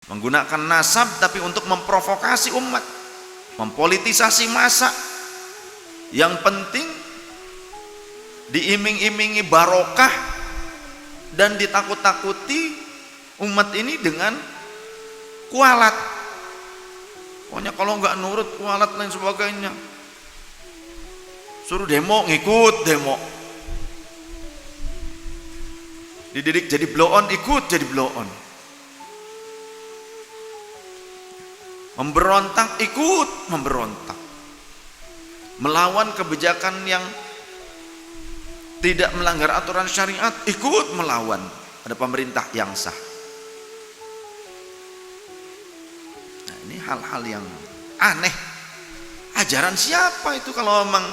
Menggunakan nasab tapi untuk memprovokasi umat, mempolitisasi massa. Yang penting diiming-imingi barokah dan ditakut-takuti umat ini dengan kualat. Pokoknya kalau nggak nurut kualat lain sebagainya, suruh demo ngikut demo, dididik jadi blow on ikut jadi blow on, memberontak ikut memberontak, melawan kebijakan yang tidak melanggar aturan syariat ikut melawan. Ada pemerintah yang sah. Nah, ini hal-hal yang aneh. Ajaran siapa itu kalau memang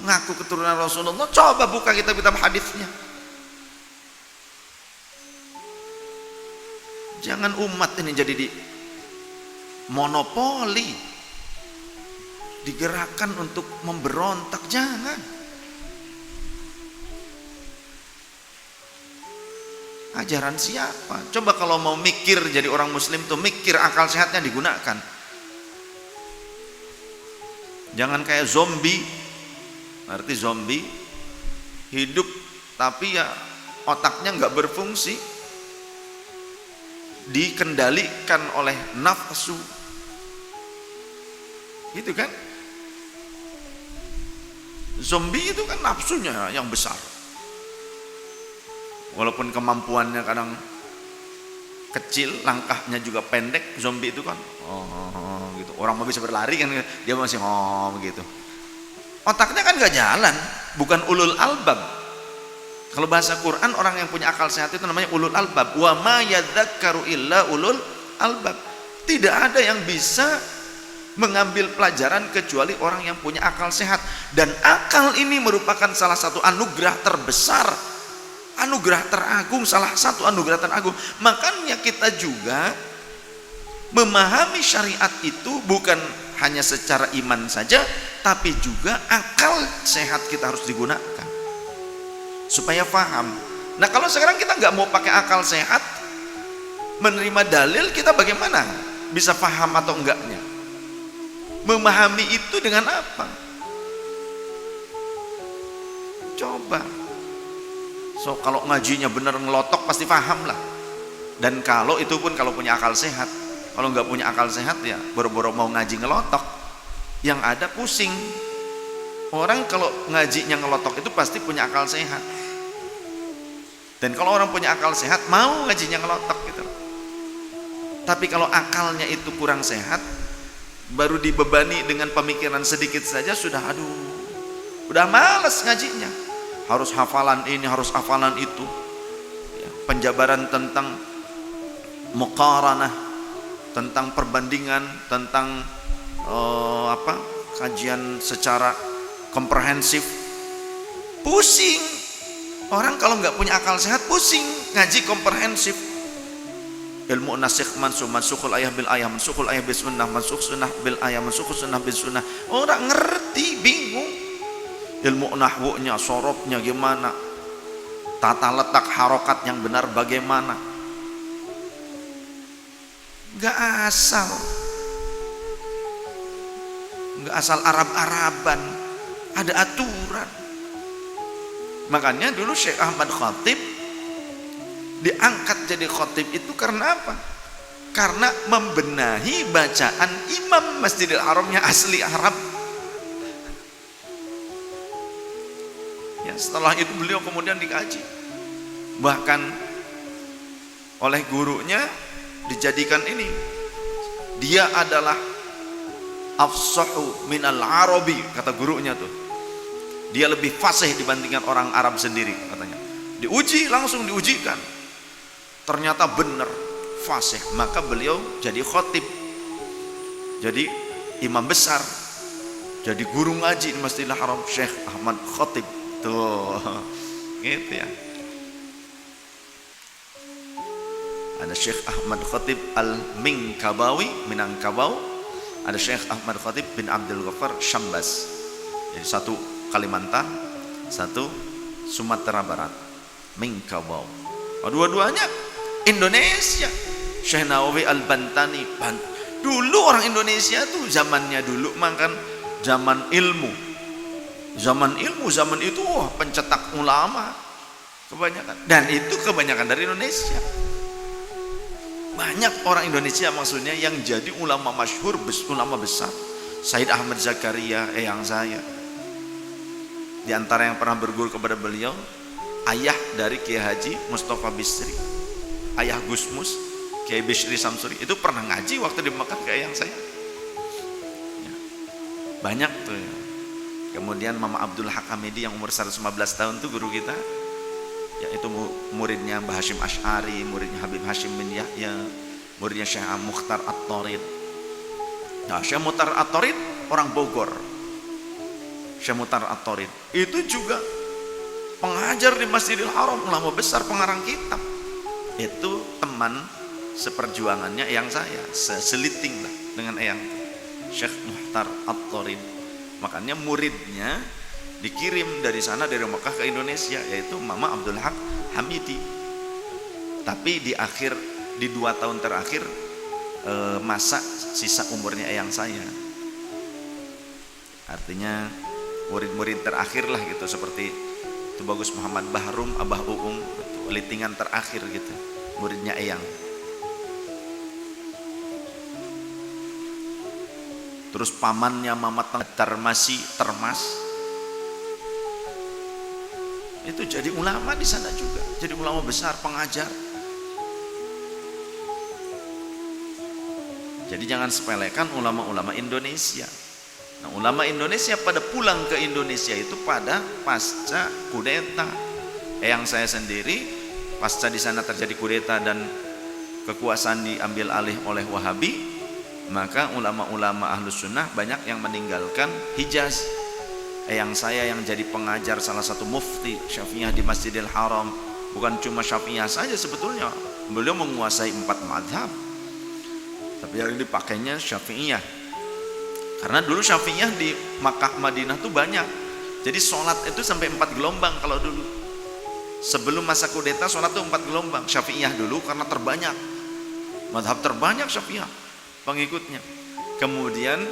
mengaku keturunan Rasulullah? Coba buka kitab-kitab hadisnya. Jangan umat ini jadi di monopoli, digerakkan untuk memberontak, jangan. Ajaran siapa? Coba kalau mau mikir jadi orang muslim tuh mikir, akal sehatnya digunakan. Jangan kayak zombie. Arti zombie hidup tapi ya otaknya nggak berfungsi, dikendalikan oleh nafsu, gitu kan? Zombie itu kan nafsunya yang besar. Walaupun kemampuannya kadang kecil, langkahnya juga pendek, zombie itu kan gitu. Orang mau bisa berlari kan dia masih gitu. Otaknya kan gak jalan, bukan ulul albab. Kalau bahasa Quran, orang yang punya akal sehat itu namanya ulul albab. Wa ma yadzakkaru illa ulul albab. Tidak ada yang bisa mengambil pelajaran kecuali orang yang punya akal sehat. Dan akal ini merupakan salah satu anugerah terbesar, anugerah teragung, salah satu anugerah teragung. Makanya kita juga memahami syariat itu bukan hanya secara iman saja, tapi juga akal sehat kita harus digunakan supaya paham. Nah, kalau sekarang kita nggak mau pakai akal sehat, menerima dalil, kita bagaimana bisa paham atau enggaknya? Memahami itu dengan apa? Coba. So, kalau ngajinya bener ngelotok pasti paham lah. Dan kalau itu pun kalau punya akal sehat. Kalau nggak punya akal sehat ya boro-boro mau ngaji ngelotok, yang ada pusing. Orang kalau ngajinya ngelotok itu pasti punya akal sehat. Dan kalau orang punya akal sehat mau ngajinya ngelotok gitu. Tapi kalau akalnya itu kurang sehat, baru dibebani dengan pemikiran sedikit saja sudah udah males ngajinya. Harus hafalan ini, harus hafalan itu ya, penjabaran tentang muqaranah, tentang perbandingan, tentang kajian secara komprehensif. Pusing orang kalau nggak punya akal sehat, pusing ngaji komprehensif. Ilmu nasikh mansukh, mansukhul ayah bil ayah, mansukhul ayah bis sunnah, mansukh sunnah bil ayah, mansukhul sunnah bis sunnah. Orang ngerti, bingung. Ilmu nahwunya, sorobnya gimana, tata letak harokat yang benar bagaimana. Nggak asal Arab-Araban, ada aturan. Makanya dulu Syekh Ahmad Khatib diangkat jadi khatib itu karena apa? Karena membenahi bacaan imam Masjidil Haramnya asli Arab. Ya, setelah itu beliau kemudian dikaji, bahkan oleh gurunya dijadikan ini, dia adalah afsahu minal arabi, kata gurunya tuh, dia lebih fasih dibandingkan orang Arab sendiri katanya. Diuji, langsung diujikan, ternyata benar fasih, maka beliau jadi khatib, jadi imam besar, jadi guru ngaji di Masjidil Haram, Syekh Ahmad Khatib tuh gitu ya. Ada Syekh Ahmad Khatib Al-Minkabawi, Minangkabau. Ada Syekh Ahmad Khatib bin Abdul Ghaffar Syambas. Jadi satu Kalimantan, satu Sumatera Barat, Minangkabau. Dua-duanya Indonesia. Syekh Nawawi Al-Bantani. Dulu orang Indonesia tuh zamannya dulu makan zaman ilmu. Zaman itu pencetak ulama kebanyakan, dan itu kebanyakan dari Indonesia. Banyak orang Indonesia maksudnya yang jadi ulama masyhur, ulama besar. Said Ahmad Zakaria, eyang saya. Di antara yang pernah berguru kepada beliau, ayah dari Kiai Haji Mustafa Bisri, ayah Gusmus, Kiai Bisri Samsuri, itu pernah ngaji waktu di Mekah ke eyang saya. Ya. Banyak tuh ya. Kemudian Mama Abdul Haq Hamidi yang umur 115 tahun tuh guru kita, yaitu muridnya Mbah Hashim Ash'ari, muridnya Habib Hashim bin Yahya, muridnya Syekh Mukhtar At-Tarid. Nah, Syekh Mukhtar At-Tarid orang Bogor. Syekh Mukhtar At-Tarid itu juga pengajar di Masjidil Haram, ulama besar, pengarang kitab. Itu teman seperjuangannya eyang saya, seseliting lah dengan eyang Syekh Mukhtar At-Tarid. Makanya muridnya dikirim dari sana, dari Mekah ke Indonesia, yaitu Mama Abdul Haq Hamidi. Tapi di 2 tahun terakhir masa sisa umurnya eyang saya, artinya murid-murid terakhir lah gitu, seperti itu Bagus Muhammad Bahrum, Abah Uung, litingan terakhir gitu, muridnya eyang. Terus pamannya Mamat Tarmasi, Termas, itu jadi ulama di sana juga, jadi ulama besar, pengajar. Jadi jangan sepelekan ulama-ulama Indonesia. Nah, ulama Indonesia pada pulang ke Indonesia itu pada pasca kudeta. Eyang saya sendiri pasca di sana terjadi kudeta dan kekuasaan diambil alih oleh Wahabi, maka ulama-ulama Ahlus Sunnah banyak yang meninggalkan Hijaz. Eyang saya yang jadi pengajar salah satu mufti Syafi'iyah di Masjidil Haram, bukan cuma Syafi'iyah saja sebetulnya, beliau menguasai 4 madhab, tapi yang dipakainya Syafi'iyah. Karena dulu Syafi'iyah di Makkah Madinah tuh banyak, jadi sholat itu sampai 4 gelombang. Kalau dulu sebelum masa kudeta sholat tuh 4 gelombang. Syafi'iyah dulu karena terbanyak, madhab terbanyak Syafi'iyah pengikutnya. Kemudian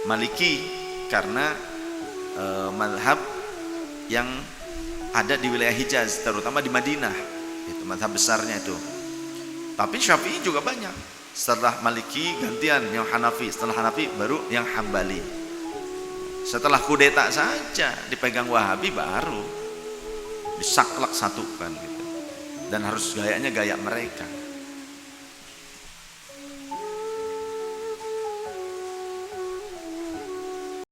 Maliki karena madhab yang ada di wilayah Hijaz, terutama di Madinah, itu madhab besarnya itu. Tapi Syafi'i juga banyak. Setelah Maliki gantian yang Hanafi, setelah Hanafi baru yang Hambali. Setelah kudeta saja dipegang Wahabi, baru disaklek satukan gitu. Dan harus gayanya gaya mereka.